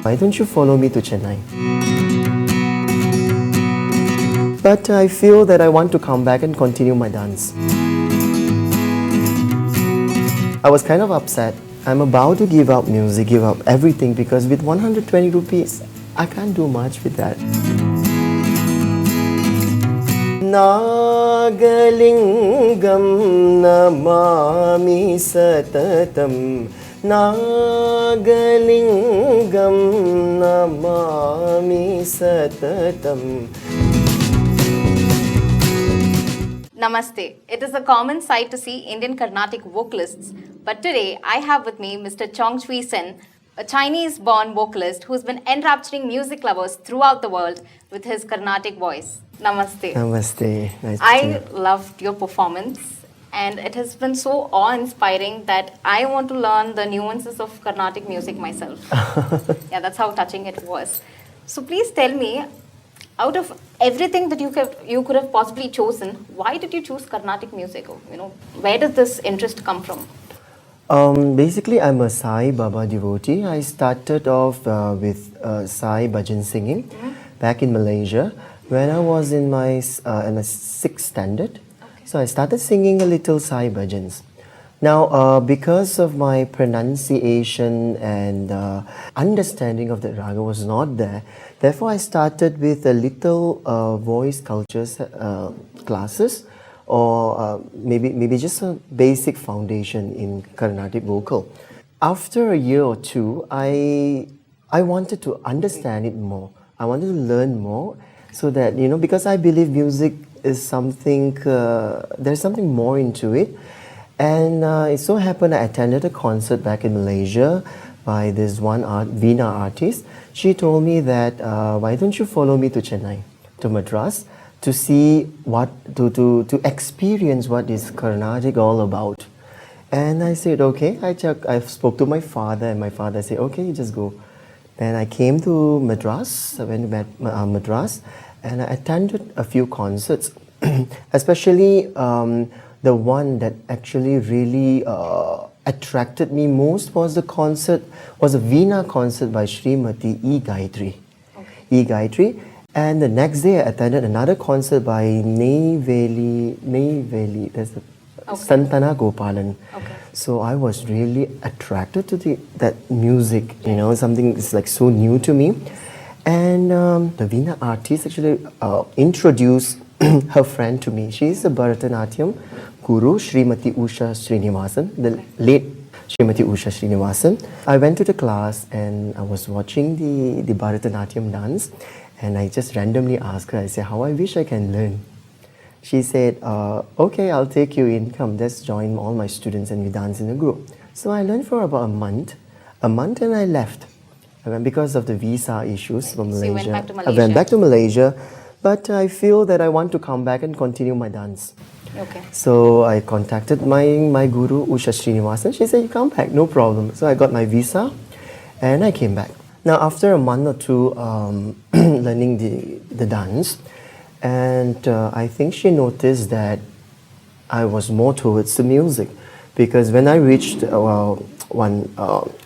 Why don't you follow me to Chennai? But I feel that I want to come back and continue my dance. I was kind of upset. I'm about to give up music, give up everything, because with 120 rupees, I can't do much with that. Nagalingam namami satatam. Nagalingam namami satatam. Namaste. It is a common sight to see Indian Carnatic vocalists, but today I have with me Mr. Chong Chiu Sen, a Chinese-born vocalist who's been enrapturing music lovers throughout the world with his Carnatic voice. Namaste. Namaste. Nice to I see you. loved your performance, and it has been so awe-inspiring that I want to learn the nuances of Carnatic music myself. Yeah, that's how touching it was. So please tell me, out of everything that you could have possibly chosen, why did you choose Carnatic music? Where does this interest come from? Basically, I'm a Sai Baba devotee. I started off with Sai bhajan singing back in Malaysia when I was in my 6th standard. Okay. So I started singing a little Sai bhajans. Now, because of my pronunciation and understanding of the raga was not there, therefore I started with a little voice cultures classes, or maybe just a basic foundation in Carnatic vocal. After a year or two, I wanted to understand it more. I wanted to learn more, so that, because I believe music is something, there's something more into it. And it so happened I attended a concert back in Malaysia by this one Veena artist. She told me that, why don't you follow me to Chennai, to Madras, to see to experience what is Carnatic all about. And I said, okay. I spoke to my father, and my father said, okay, you just go. Then I came to Madras, I went to Madras, and I attended a few concerts, especially the one that actually really attracted me most was a Veena concert by Srimati E. Gayatri. Okay. E. Gayatri. And the next day I attended another concert by Neyveli, there's a Santana Gopalan. Okay. So I was really attracted to that music, something that's like so new to me. And the Veena artist actually introduced her friend to me. She's a Bharth Natyam Guru, Srimati Usha Srinivasan, the late Srimati Usha Srinivasan. I went to the class and I was watching the Bharth Natyam dance, and I just randomly asked her, I said, how I wish I can learn. She said, okay, I'll take you in, come, let's join all my students and we dance in a group. So I learned for about a month and I left. I went because of the visa issues from Malaysia. So you went back to Malaysia? I went back to Malaysia, but I feel that I want to come back and continue my dance. Okay. So I contacted my guru, Usha Srinivasan. She said, you come back, no problem. So I got my visa and I came back. Now after a month or two learning the dance, and I think she noticed that I was more towards the music, because when I reached a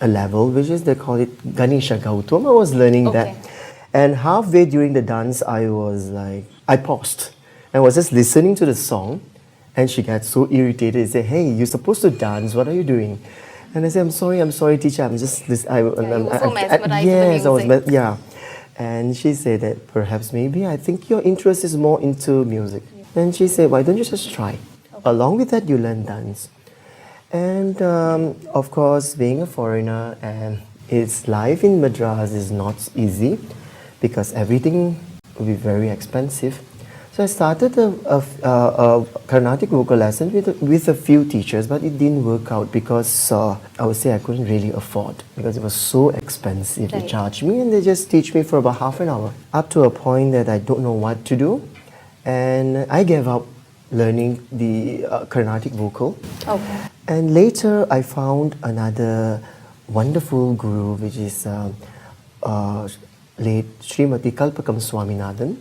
level, which is, they call it Ganesha Gautam, I was learning that. And halfway during the dance, I paused. I was just listening to the song, and she got so irritated and said, hey, you're supposed to dance, what are you doing? And I said, I'm sorry, teacher, I'm just listening. You were so mesmerized yes, with the music. yeah. And she said that perhaps maybe I think your interest is more into music. And she said, why don't you just try? Okay. Along with that, you learn dance. And of course, being a foreigner, and its life in Madras is not easy, because everything will be very expensive. So I started a Carnatic vocal lesson with a few teachers, but it didn't work out because I would say I couldn't really afford, because it was so expensive. Right. They charged me and they just teach me for about half an hour, up to a point that I don't know what to do. And I gave up learning the Carnatic vocal. Okay. And later I found another wonderful guru, which is late Srimati Kalpakam Swaminathan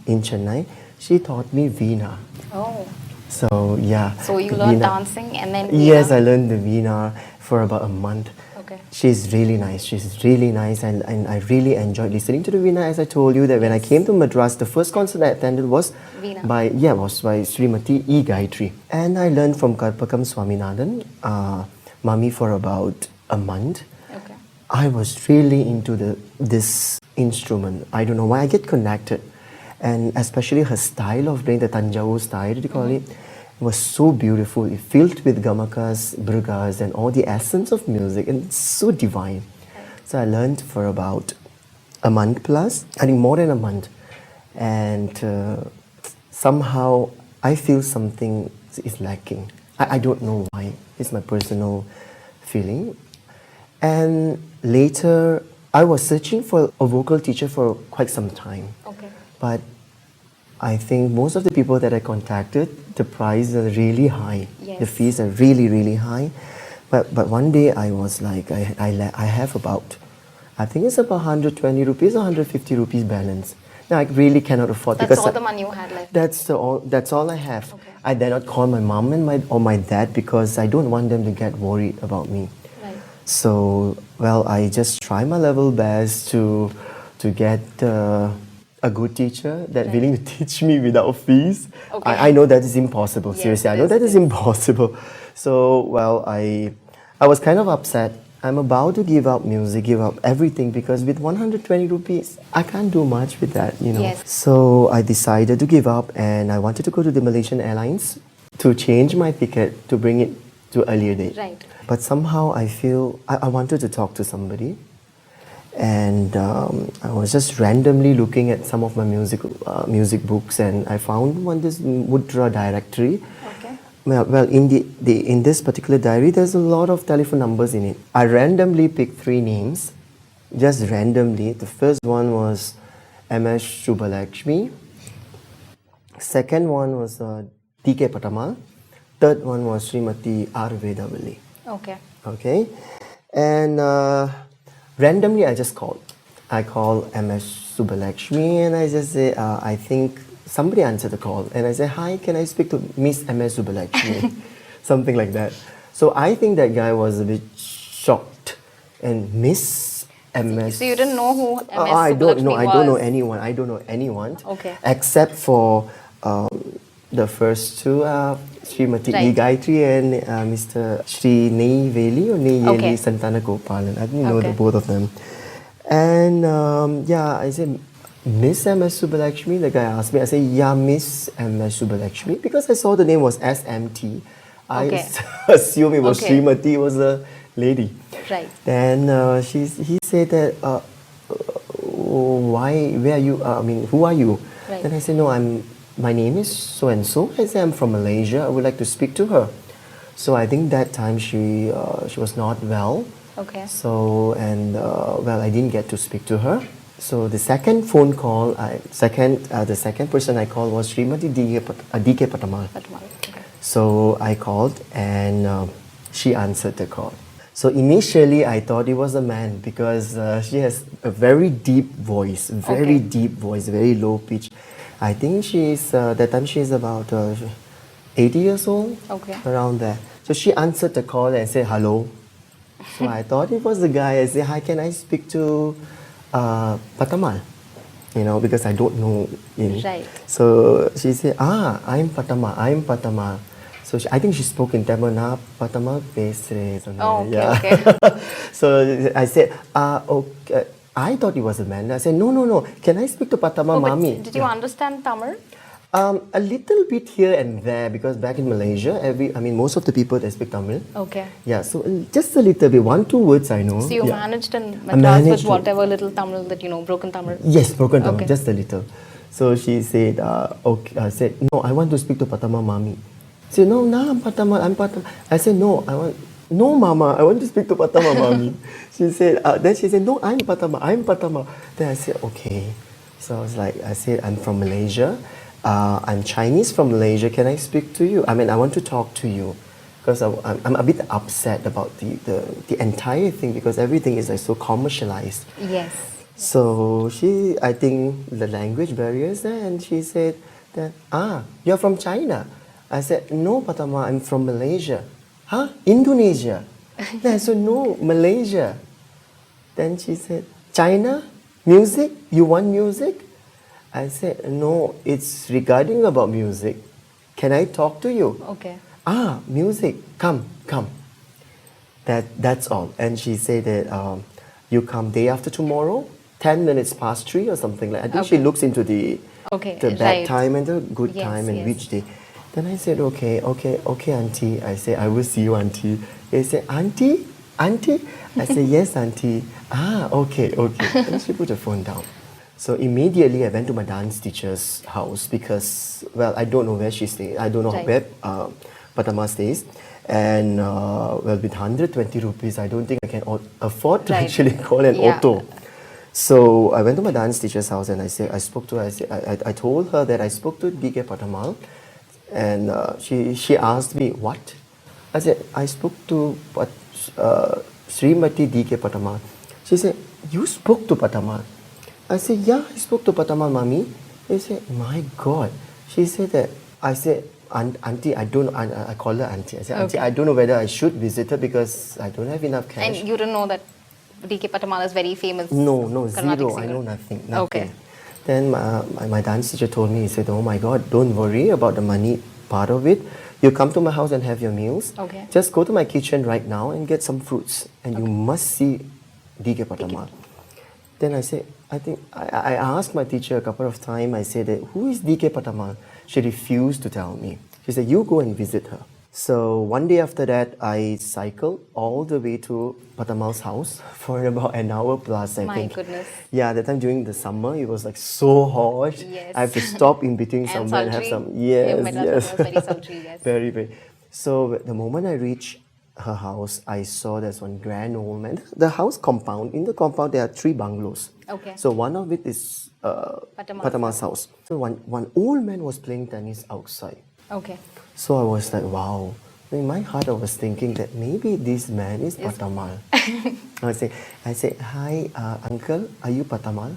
in Chennai. She taught me Veena. Oh. So yeah. So you learned Veena. dancing and then Veena? Yes, I learned the Veena for about a month. Okay. She's really nice. She's really nice, and I really enjoyed listening to the Veena. As I told you, that when I came to Madras, the first concert I attended was Veena. by Srimati E. Gayatri, and I learned from Karpakam Swaminathan, Mummy, for about a month. Okay. I was really into this instrument. I don't know why I get connected, and especially her style of playing, the Tanjavur style, you call it, was so beautiful. It filled with gamakas, brigas, and all the essence of music, and it's so divine. So I learned for about a month plus, I think more than a month, and somehow I feel something is lacking. I don't know why. It's my personal feeling. And later, I was searching for a vocal teacher for quite some time. Okay. But I think most of the people that I contacted, the prices are really high. Yes. The fees are really, really high. But one day I was like, I have about, I think it's about 120 rupees or 150 rupees balance. Now I really cannot afford. That's because all the money you had left. That's all I have. Okay. I dare not call my mom and my dad because I don't want them to get worried about me. Right. So, well, I just try my level best to get a good teacher that willing to teach me without fees. Okay. I know that is impossible. Yes, Seriously, I it know is, that it is is. impossible. So, well, I was kind of upset. I'm about to give up music, give up everything because with 120 rupees, I can't do much with that, you know. Yes. So I decided to give up and I wanted to go to the Malaysian Airlines to change my ticket to bring it to earlier date. Right. But somehow I feel I wanted to talk to somebody, and I was just randomly looking at some of my music books, and I found this Mudra directory. Okay. Well, in this particular diary, there's a lot of telephone numbers in it. I randomly picked 3 names, just randomly. The first one was MS Shubhalakshmi. Second one was TK Pattamaal. Third one was Srimati R. Vedavali. Okay. Okay, and randomly I just called. I called MS Subbalakshmi and I just say, I think somebody answered the call, and I say, hi, can I speak to Miss MS Subbalakshmi? Something like that. So I think that guy was a bit shocked, and Miss MS. So you didn't know who MS I don't know. Subbulakshmi I don't know was? anyone. I don't know anyone. Okay. Except for the first two, Srimati E. Right. Gayatri and Mr. Sri Nei Veli or Nei Yeli Okay. Santana Gopalan. I didn't know Okay. the both of them. And I said, Miss MS Subbalakshmi. The guy asked me. I said, yeah, Miss MS Subbalakshmi, because I saw the name was SMT. I Okay. assumed it was Okay. Srimati was a lady. Right. Then he said that, where are you? Who are you? Right. Then I said, no, my name is so and so. I said, I'm from Malaysia. I would like to speak to her. So I think that time she was not well. Okay. So I didn't get to speak to her. So the second phone call, the second person I called was Srimati DK Pattamaal. Pattamaal. Okay. So I called and she answered the call. So initially I thought it was a man because she has a very deep voice, very low pitch. I think that time she's about 80 years old, Okay. around there. So she answered the call and said hello. So I thought it was the guy. I said, hi, can I speak to Pattamaal? Because I don't know him. Right. So she said, I'm Pattamaal. So I think she spoke in Tamil, Pattamaal pesre. Oh, okay, okay. So I said, okay. I thought he was a man. I said, no. Can I speak to Pattamaal, Oh, but Mami? did you understand Tamil? A little bit here and there, because back in Malaysia, most of the people they speak Tamil. Okay. Yeah, so just a little bit, 1-2 words I know. So you Yeah. managed in I Madras managed with to- whatever little Tamil that you know, broken Tamil? Yes, broken Tamil, Okay. just a little. So she said, okay. I said, no, I want to speak to Pattamaal, Mami. She said, no, I'm Pattamaal. I said, no, Mama, I want to speak to Pattamaal, Mami. Then she said, no, I'm Pattamaal. Then I said, okay. So I said, I'm from Malaysia. I'm Chinese from Malaysia. Can I speak to you? I want to talk to you. Because I'm a bit upset about the entire thing, because everything is so commercialized. Yes. So I think the language barrier is there, and she said that, you're from China. I said, no, Pattamaal, I'm from Malaysia. Huh? Indonesia? Then I said, no, Malaysia. Then she said, China? Music? You want music? I said, no, it's regarding about music. Can I talk to you? Okay. Ah, music. Come. That's all. And she said that you come day after tomorrow, 10 minutes past 3 or something like that. I think she Okay. looks into the bad right. time and the good Yes, time and yes. which day. Then I said, okay, auntie. I said, I will see you, auntie. They said, auntie? I said, yes, auntie. Ah, okay. Then she put the phone down. So immediately I went to my dance teacher's house because, well, I don't know where she stays. I don't know Right. where Pattamaal stays. And, well, with 120 rupees, I don't think I can afford to Right. actually call an Yeah. auto. So I went to my dance teacher's house and I told her that I spoke to DK Pattamaal. And she asked me, what? I said, I spoke to Srimati DK Pattamaal. She said, you spoke to Pattamaal? I said, yeah, I spoke to Pattamaal, mommy. She said, my God. She said that, I said, auntie, I don't know, I call her auntie. I said, auntie, Okay. I don't know whether I should visit her because I don't have enough cash. And you don't know that DK Pattamaal is very famous. No, Carnatic zero. I singer. know nothing. Okay. Then my dance teacher told me, he said, oh my God, don't worry about the money part of it. You come to my house and have your meals. Okay. Just go to my kitchen right now and get some fruits. And you must see DK Pattamaal. Then I said, I asked my teacher a couple of times, I said, who is DK Pattamaal? She refused to tell me. She said, you go and visit her. So one day after that, I cycled all the way to Pattamaal's house for about an hour plus, I My think. goodness. Yeah, that time during the summer, it was like so hot. Yes. I have to stop in between And somewhere and have sultry. some. Yeah, Yes, Madras yes. was very sultry, yes. Very, very. So the moment I reached her house, I saw there's one grand old man. The house compound, in the compound there are 3 bungalows. Okay. So one of it is Pattamaal's house. So one old man was playing tennis outside. Okay. So I was like, wow. In my heart, I was thinking that maybe this man is Pattamaal. I said, hi, uncle, are you Pattamaal?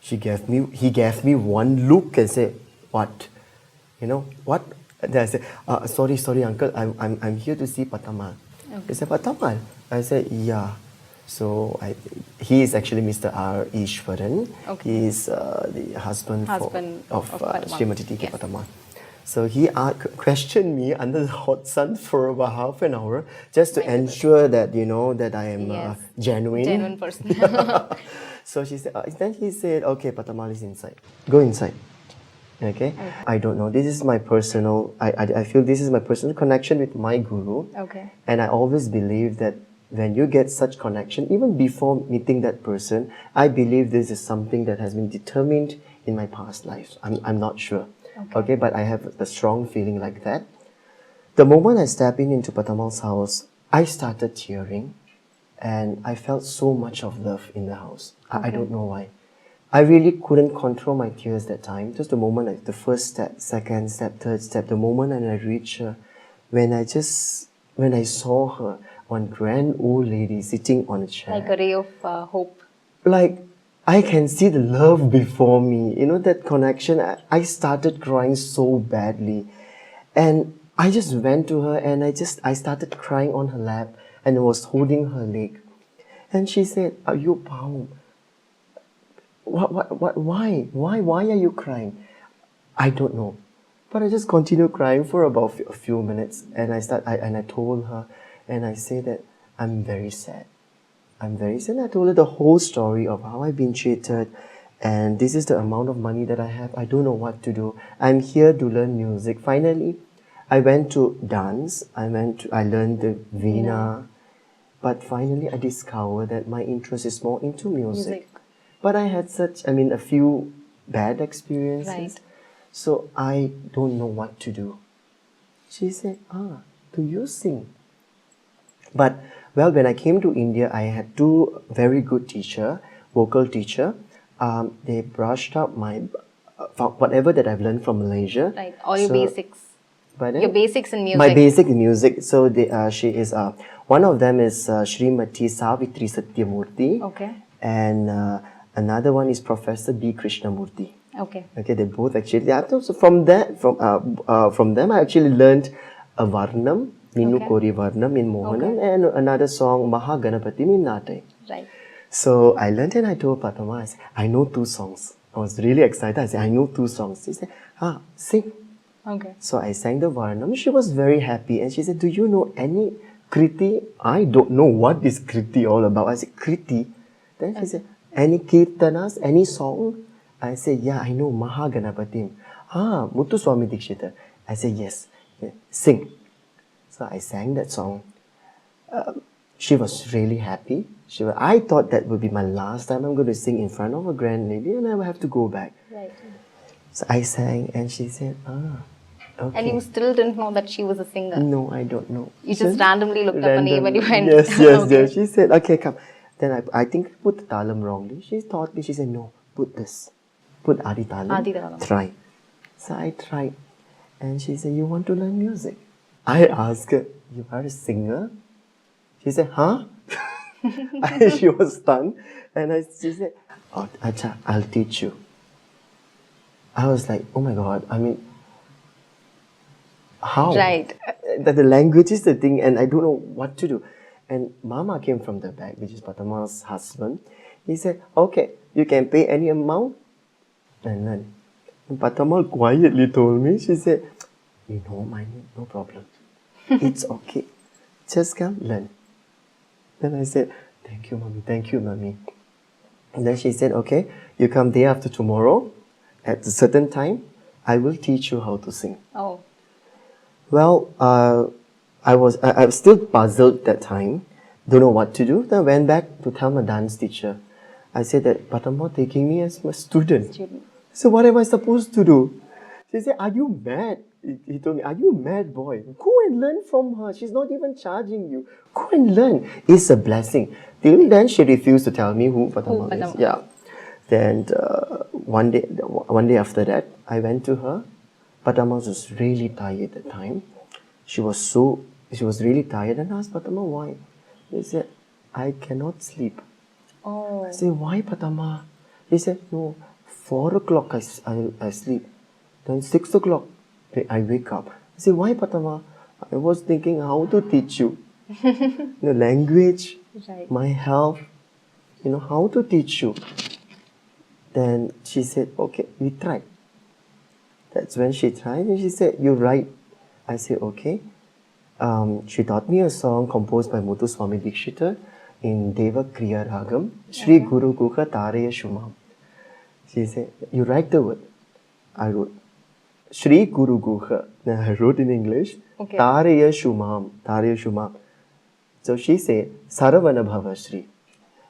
He gave me one look and said, what? You know, what? Then I said, sorry, uncle, I'm here to see Pattamaal. Okay. He said, Pattamaal? I said, yeah. So he is actually Mr. R. Ishwaran. Okay. He is the husband of Pattamaal. Srimati DK Yes. Pattamaal. So he questioned me under the hot sun for about half an hour just to ensure that, that I am Yes. genuine. Genuine person. So she said, then he said, okay, Pattamaal is inside. Go inside. Okay? I don't know. This is my personal, I feel this is my personal connection with my guru. Okay. And I always believe that when you get such connection, even before meeting that person, I believe this is something that has been determined in my past life. I'm not sure. Okay, but I have a strong feeling like that. The moment I stepped into Pattamaal's house, I started tearing and I felt so much of love in the house. I don't know why. I really couldn't control my tears that time. Just the moment, like the first step, second step, third step, the moment and I reached her, when I saw her, one grand old lady sitting on a chair. Like a ray of hope. Like, I can see the love before me. You know, that connection. I started crying so badly. And I just went to her and I started crying on her lap and I was holding her leg. And she said, are you bound? Why are you crying? I don't know. But I just continued crying for about a few minutes. And I told her and I said that I'm very sad. I'm very sad. I told her the whole story of how I've been treated and this is the amount of money that I have. I don't know what to do. I'm here to learn music. Finally, I went to dance. I learned the Veena. But finally, I discovered that my interest is more into music. But I had a few bad experiences. Right. So I don't know what to do. She said, do you sing? But, well, when I came to India, I had 2 very good vocal teacher. They brushed up my, whatever that I've learned from Malaysia. Right, all your basics. Pardon? Your basics in music. My basic in music. So she is, one of them is Srimati Savitri Satyamurthy. Okay. And another one is Professor B. Krishnamurthy. Okay. Okay, they both actually. So from them, I actually learned a varnam Minu Okay. Kori Varnam in Mohanam, and another song, Mahaganapati in Nate. Right. So I learned and I told Pattamaal, I said, I know 2 songs. I was really excited. I said, I know 2 songs. She said, sing. Okay. So I sang the Varnam. She was very happy and she said, do you know any Kriti? I don't know what is Kriti all about. I said, Kriti? Then she said, any Kirtanas, any song? I said, yeah, I know Mahaganapatim. Muthu Swami Dikshita. I said, yes. Sing. So I sang that song. She was really happy. I thought that would be my last time I'm going to sing in front of a grand lady and I will have to go back. Right. So I sang and she said, okay. And you still didn't know that she was a singer? No, I don't know. You just randomly looked up a name and you went. Yes, Okay. yes. She said, okay, come. Then I think I put the talam wrongly. She taught me, she said, no, put this. Put Adi talam. Adi talam. Try. So I tried. And she said, you want to learn music? I asked her, you are a singer? She said, huh? She was stunned. And she said, oh, Acha, I'll teach you. I was like, oh my God, I mean, how? Right. That the language is the thing and I don't know what to do. And Mama came from the back, which is Pattamaal's husband. He said, okay, you can pay any amount and learn. And Pattamaal quietly told me, she said, you know, money, no problem. It's okay. Just come, learn. Then I said, thank you, mommy. And then she said, okay, you come day after tomorrow at a certain time. I will teach you how to sing. Oh. Well, I was still puzzled that time. Don't know what to do. Then I went back to tell my dance teacher. I said that Pattamaal taking me as my student. So what am I supposed to do? She said, are you mad? He told me, are you mad, boy? Go and learn from her. She's not even charging you. Go and learn. It's a blessing. Till then, she refused to tell me who Pattamaal is. Yeah. Then one day after that, I went to her. Pattamaal was really tired at the time. She was really tired and asked Pattamaal why. He said, I cannot sleep. Oh. I said, why Pattamaal? He said, no, 4 o'clock I sleep. Then 6 o'clock I wake up. I said, why Pattamaal? I was thinking how to teach you. Language, Right. my health, how to teach you. Then she said, okay, we try. That's when she tried and she said, you're right. I said, okay. She taught me a song composed by Muthu Swami Dikshita in Deva Kriya Ragam, Shri Guru Gukha Taraya Shumam. She said, you write the word. I wrote, Shri Guru Gukha. Then I wrote in English, Okay. Taraya Shumam. So she said, Saravana Bhava Shri.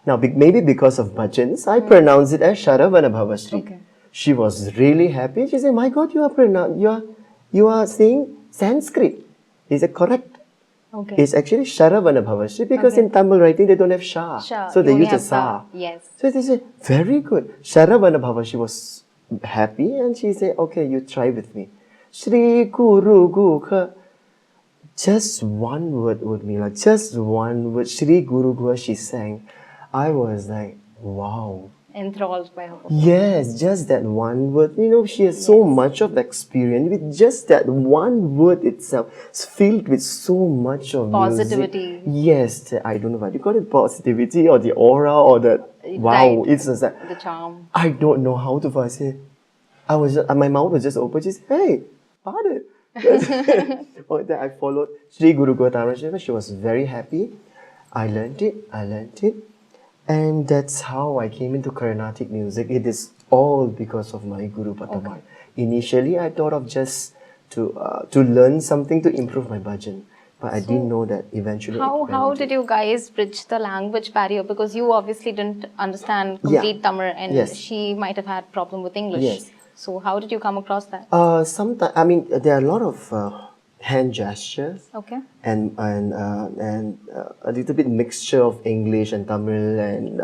Now, maybe because of bhajans, I pronounce it as Sharavana Bhava Shri. Okay. She was really happy. She said, my God, you are saying Sanskrit. He said, correct. Okay. It's actually Sharavana Bhava Shri because in Tamil writing they don't have Sha. So they You only use a have Sa. Yes. So they said, very good. Sharavana Bhava. She was happy and she said, okay, you try with me. Shri Guru Gukha. Just one word, Urmila. Just one word. Shri Guru Gukha she sang. I was like, wow. Enthralled by her. Yes, just that one word. She has so much of experience. With just that one word itself, it's filled with so much of Positivity. music. Yes, I don't know what you call it, positivity or the aura or the wow. Right. It's just that The charm. I don't know how to say. My mouth was just open. She said, "Hey, pardon." Then I followed Sri Guru Gotama. She was very happy. I learned it. And that's how I came into Carnatic music. It is all because of my Guru Pattamaal. Okay. Initially, I thought of just to learn something to improve my bhajan. But I didn't know that eventually. How did you guys bridge the language barrier? Because you obviously didn't understand complete Tamil and she might have had problem with English. Yes. So how did you come across that? Sometimes, there are a lot of hand gestures. Okay. And a little bit mixture of English and Tamil and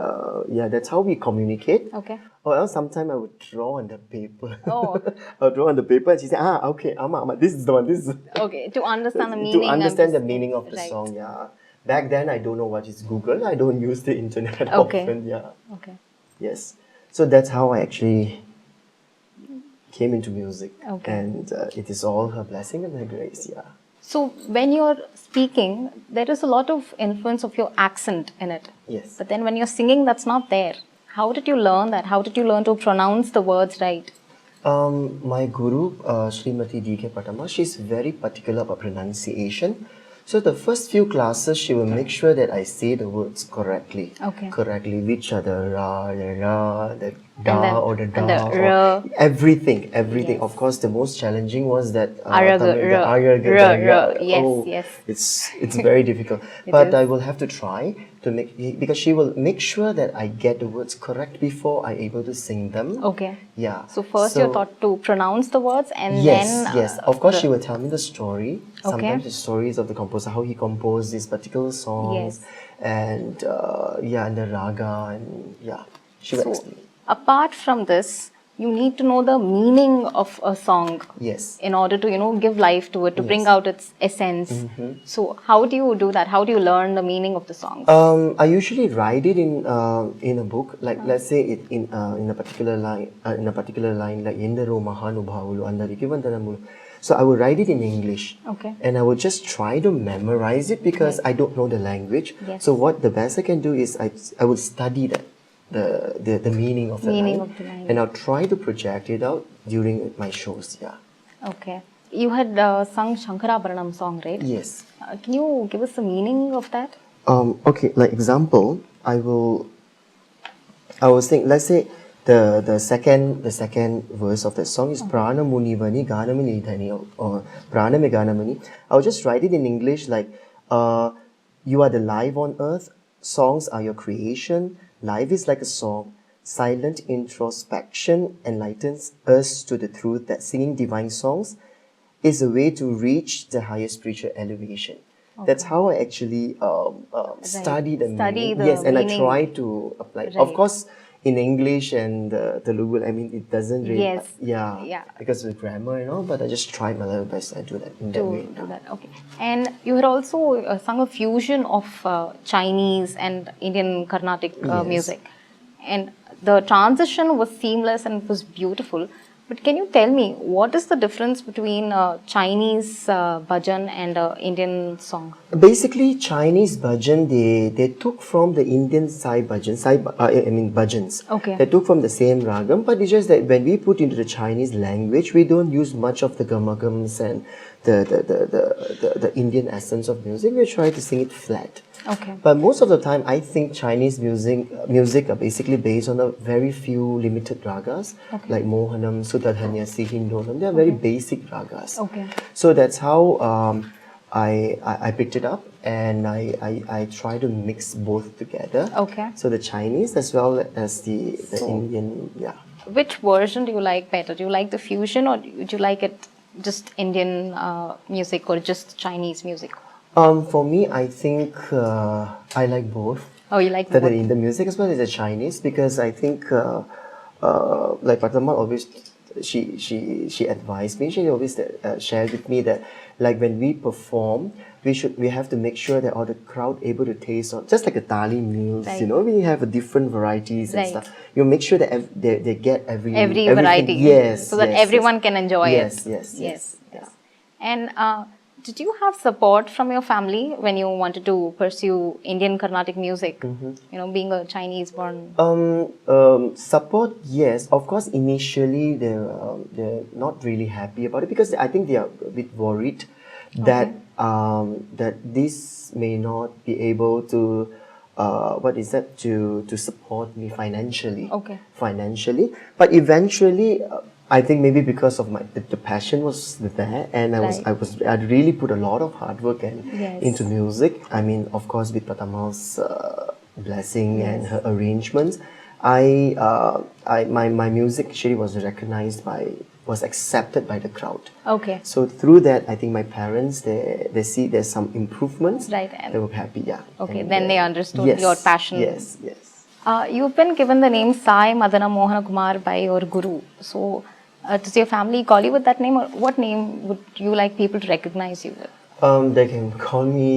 that's how we communicate. Okay. Or else sometimes I would draw on the paper. Oh. I would draw on the paper and she said, okay, Amma, this is the one, this is Okay, to understand the meaning. to understand the meaning of the song, yeah. Back then I don't know what is Google. I don't use the internet often, yeah. Okay. Yes. So that's how I actually came into music. Okay. And it is all her blessing and her grace, yeah. So when you're speaking, there is a lot of influence of your accent in it. Yes. But then when you're singing, that's not there. How did you learn that? How did you learn to pronounce the words right? My guru, Smt.Pattamal, she's very particular about pronunciation. So the first few classes, she will make sure that I say the words correctly. Okay. Correctly, which are the ra, the da, And then- or the da, and the or ra. everything. Yes. Of course, the most challenging was that Araga, Tamil, the ra, araga, ra, the ra. ra. Yes, Oh, yes. it's very difficult. It But is. I will have to try to make, because she will make sure that I get the words correct before I able to sing them. Okay. Yeah. So first you're taught to pronounce the words, and Yes, then yes. Of course, the- she will tell me the story. Okay. Sometimes the stories of the composer, how he composed these particular songs, Yes. and and the raga, and yeah, she will So explain. apart from this, you need to know the meaning of a song. Yes. In order to give life to it, to bring Yes. out its essence. So how do you do that? How do you learn the meaning of the songs? I usually write it in a book. Like let's say it in a particular line, like Endaro Mahanubhavulu Andariki Vandanamulu. So I would write it in English. Okay. And I would just try to memorize it because I don't know the language. Yes. So what the best I can do is I would study that the meaning of the Meaning line, of the line. and I'll try to project it out during my shows. Yeah. Okay. You had sung Shankarabharanam song, right? Yes. Can you give us the meaning of that? Okay. Like example, I will sing. Let's say the second verse of the song is Prana Munivani Ganamani Dhani, or Prana Me Ganamani. I'll just write it in English like you are the life on earth, songs are your creation, life is like a song, silent introspection enlightens us to the truth that singing divine songs is a way to reach the highest spiritual elevation. That's how I actually study the Study meaning. the Yes, and meaning. I try to apply. Of Right. course, in English and Telugu, I mean, it doesn't really. Yes. Yeah. Because of the grammar and all, but I just tried my level best. I do that in that To way. do that. Okay. And you had also sung a fusion of Chinese and Indian Carnatic Yes. music. And the transition was seamless and it was beautiful. But can you tell me, what is the difference between Chinese bhajan and Indian song? Basically, Chinese bhajan, they took from the Indian Sai bhajan, bhajans. Okay. They took from the same ragam, but it's just that when we put into the Chinese language, we don't use much of the gamagams and the Indian essence of music. We try to sing it flat. Okay. But most of the time, I think Chinese music are basically based on a very few limited ragas, like Mohanam, Sudadhanya, Sihindonam. They are very basic ragas. Okay. So that's how I picked it up, and I try to mix both together. Okay. So the Chinese as well as the Indian, yeah. Which version do you like better? Do you like the fusion, or do you like it just Indian music, or just Chinese music? For me, I think I like both. Oh, you like The both? Indian music as well as the Chinese, because I think like Pattamaal always she advised me. She always shared with me that like when we perform, we have to make sure that all the crowd able to taste on, just like a thali meals. Right. You know, we have a different varieties and Right. stuff. You make sure that they get everything, variety. Yes. So that yes, everyone yes. can enjoy Yes, it. yes, yes. Yes. And did you have support from your family when you wanted to pursue Indian Carnatic music? Mm-hmm. Being a Chinese born. Support, yes. Of course, initially they're not really happy about it, because I think they are a bit worried that that this may not be able to to support me financially. Okay. Financially, but eventually. I think maybe because of the passion was there, and I really put a lot of hard work Yes. into music. I mean, of course, with Pattamaal's blessing and her arrangements, my music actually was accepted by the crowd. Okay. So through that, I think my parents they see there's some improvements. Right, and- They were happy, yeah. Okay, And, then they understood yes, your passion. Yes, yes. You've been given the name Sai Madana Mohana Kumar by your guru. So, does your family call you with that name, or what name would you like people to recognize you with? They can call me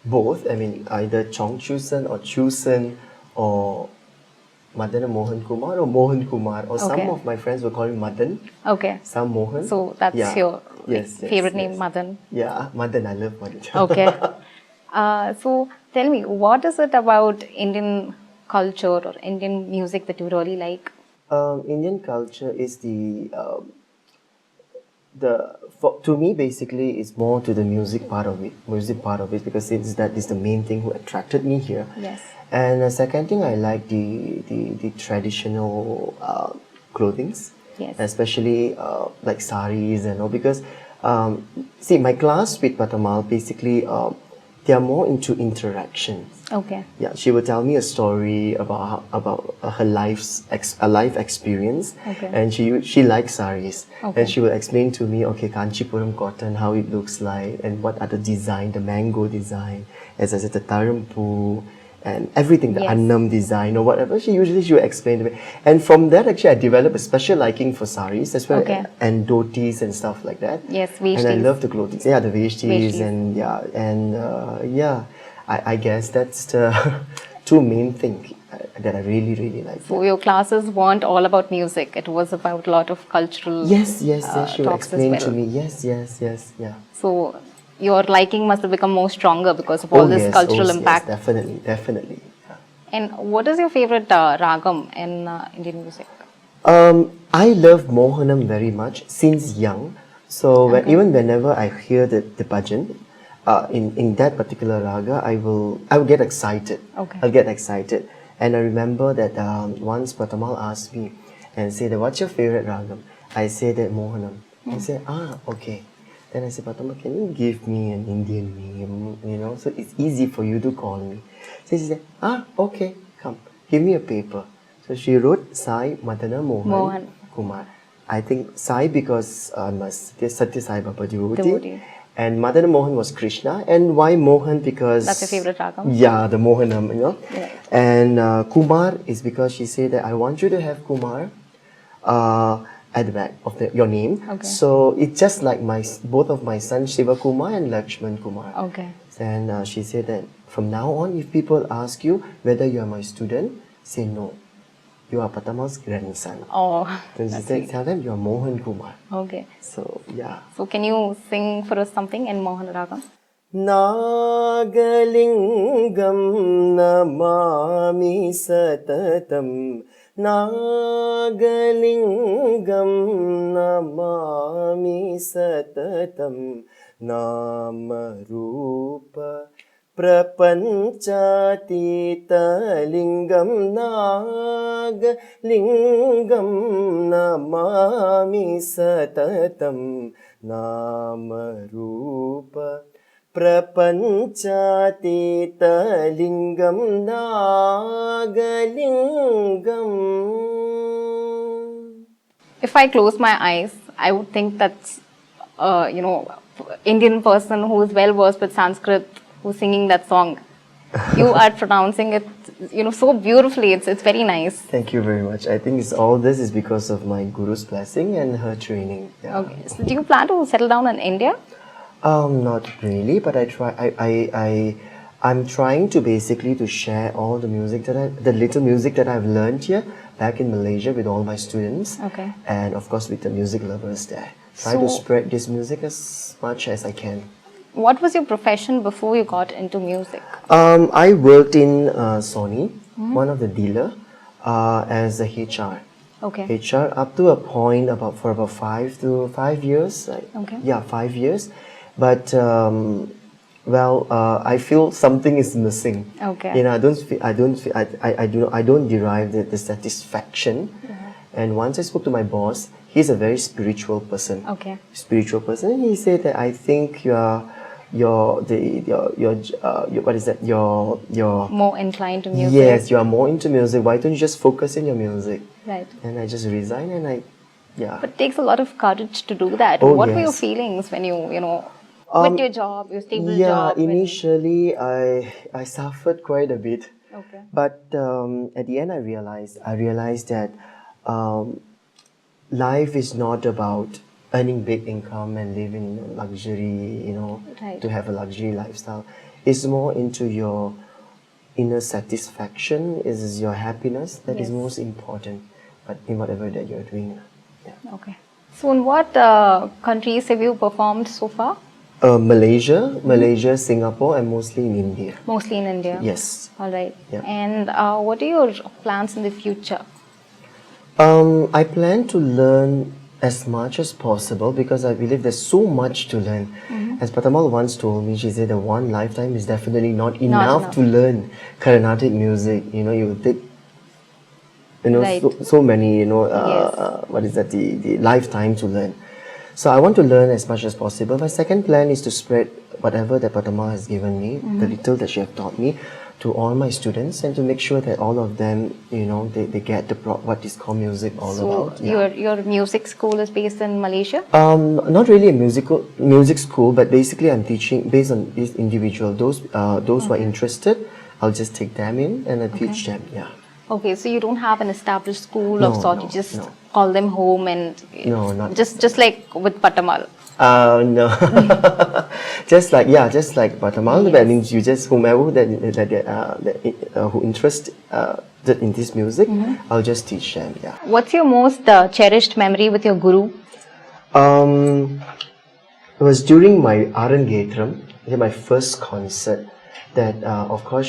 both. I mean, either Chong Chiu Sen or Chiu Sen, or Madana Mohan Kumar or Mohan Kumar, or some Okay. of my friends will call me Madan, Okay. some Mohan. So that's your Yes, yes, favorite yes. name, Madan. Yeah, Madan, I love Madan. Okay. So tell me, what is it about Indian culture or Indian music that you really like? Indian culture is to me basically is more to the music part of it, because that is the main thing who attracted me here. Yes. And the second thing, I like the traditional clothings, Yes. especially like saris and all, because see, my class with Pattamaal basically they are more into interactions. Okay. Yeah, she would tell me a story about her a life experience, Okay. and she likes saris, Okay. and she will explain to me, okay, Kanchipuram cotton, how it looks like, and what are the design, the mango design, as I said, the tarampu, and everything, the Yes. annam design or whatever. She will explain to me, and from that actually I developed a special liking for saris as well, Okay. and dhotis and stuff like that. Yes, And I veshtis. love the clothing. Yeah, the veshtis, Veshtis. and yeah. I guess that's the two main thing that I really, really like. So your classes weren't all about music. It was about a lot of cultural Yes, she will talks as explain well. to me. Yes, yeah. So your liking must have become more stronger because of all this cultural impact. Yes, definitely. Yeah. And what is your favorite ragam in Indian music? I love Mohanam very much since young. So even whenever I hear the bhajan, in that particular raga, I will get excited. Okay. I'll get excited. And I remember that once Pattamaal asked me and said, "What's your favorite ragam?" I said that Mohanam. I said, okay. Then I said, Pattamaal, can you give me an Indian name? So it's easy for you to call me. So she said, okay, come, give me a paper. So she wrote Sai Madana Mohana Kumar. I think Sai because I'm a Satya Sai Baba devotee. And Madana Mohan was Krishna. And why Mohan? Because that's your favorite ragam? Yeah, the Mohanam, Yeah. And Kumar is because she said that I want you to have Kumar at the back of your name. Okay. So it's just like both of my sons, Shiva Kumar and Lakshman Kumar. Okay. And she said that from now on, if people ask you whether you are my student, say no. You are Pattamaal's grandson. Oh, Then she that's said, sweet. tell them you are Mohan Kumar. Okay. So, yeah. So can you sing for us something in Mohan Ragam? Nagalingam namami satatam. Nagalingam namami satatam. Namarupa Prapanchatītalingam Nagalingam namami satatam. Namarupa Prapanchatītalingam Nagalingam. If I close my eyes, I would think that's, Indian person who is well versed with Sanskrit who's singing that song. You are pronouncing it, so beautifully. It's very nice. Thank you very much. I think all this is because of my guru's blessing and her training. Yeah. Okay. So do you plan to settle down in India? Not really, but I'm trying to basically to share all the music the little music that I've learned here back in Malaysia with all my students. Okay. And of course with the music lovers there. Try to spread this music as much as I can. What was your profession before you got into music? I worked in Sony, one of the dealer, as a HR. Okay. HR up to a point for about 5 years. Okay. Yeah, 5 years. But I feel something is missing. Okay. I don't derive the satisfaction. And once I spoke to my boss, he's a very spiritual person. Okay. Spiritual person. And he said that I think you're more inclined to music. Yes, you are more into music. Why don't you just focus in your music? Right. And I just resigned and But it takes a lot of courage to do that. Oh, what were your yes. feelings when you quit your job, your stable job? Initially I suffered quite a bit. Okay. But at the end I realized that life is not about earning big income and living in luxury, Right. to have a luxury lifestyle. It's more into your inner satisfaction, is your happiness that is Yes. most important, but in whatever that you're doing. Yeah. Okay. So, in what countries have you performed so far? Malaysia, Singapore, and mostly in India. Mostly in India. Yes. All right. Yeah. And what are your plans in the future? I plan to learn as much as possible because I believe there's so much to learn. As Pattamaal once told me, she said that one lifetime is definitely not enough to learn Carnatic music. You know, you will take, Right. so many, Yes. what is that, the lifetime to learn. So I want to learn as much as possible. My second plan is to spread whatever that Pattamaal has given me, the little that she has taught me, to all my students and to make sure that all of them, they get what is called music all about. So, your music school is based in Malaysia? Not really a music school, but basically I'm teaching based on each individual. Those who are interested, I'll just take them in and I teach them. Yeah. Okay, so you don't have an established school of sort. You just call them home and not just like with Pattamaal. No, just like Pattamaal. That means you just whomever who interested in this music, I'll just teach them. Yeah. What's your most cherished memory with your guru? It was during my Arangetram, my first concert. That of course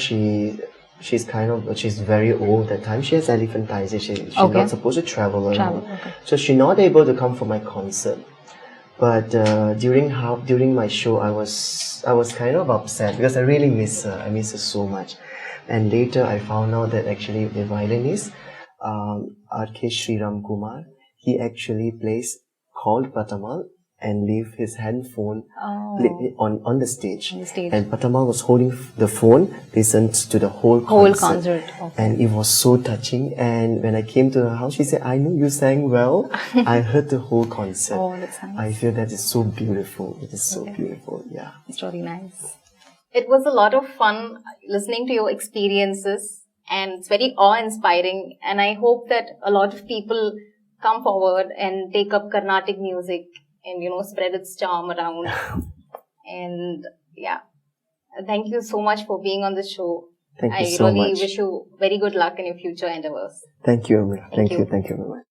she's very old that time. She has elephantiasis. She's not supposed to travel around. So she's not able to come for my concert. But during my show, I was kind of upset because I really miss her. I miss her so much. And later I found out that actually the violinist, R.K. Sriram Kumar, he actually called Pattamaal and leave his handphone on the stage. And Pattamaal was holding the phone, listened to the whole concert. Okay. And it was so touching. And when I came to her house, she said, I know you sang well. I heard the whole concert. Oh, that's nice. I feel that is so beautiful. It is so beautiful. Yeah. It's really nice. It was a lot of fun listening to your experiences and it's very awe-inspiring. And I hope that a lot of people come forward and take up Carnatic music and spread its charm around. And yeah, thank you so much for being on the show. Thank you so much. I really wish you very good luck in your future endeavors. Thank you, Amira. Thank you very much.